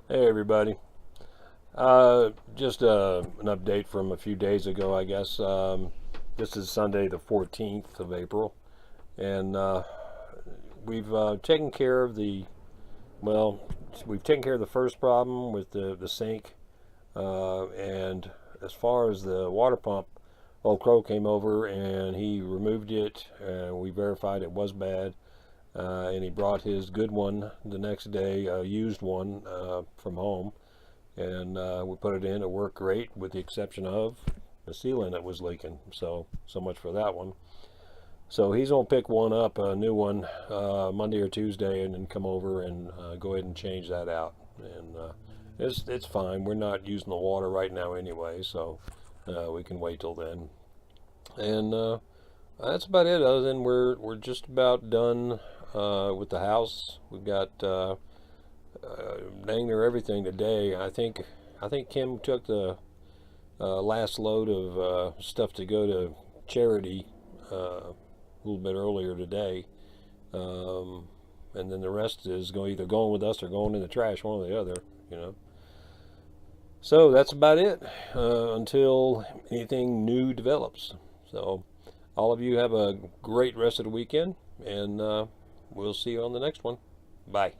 Hey everybody. Just an update from a few days ago, I guess. This is Sunday, the 14th of April, and we've taken care of well, we've taken care of the first problem with the sink, and as far as the water pump, old Crow came over and he removed it, and we verified it was bad. And he brought his good one the next day, a used one from home, and we put it in. It worked great, with the exception of the sealant that was leaking. So much for that one. So he's gonna pick one up, a new one, Monday or Tuesday, and then come over and go ahead and change that out. And it's fine. We're not using the water right now anyway, so we can wait till then. And that's about it. Other than we're just about done with the house. We've got dang near everything today. I think Kim took the last load of stuff to go to charity a little bit earlier today, um, and then the rest is either going with us or going in the trash, one or the other. You know. So that's about it until anything new develops. So all of you have a great rest of the weekend, and we'll see you on the next one. Bye.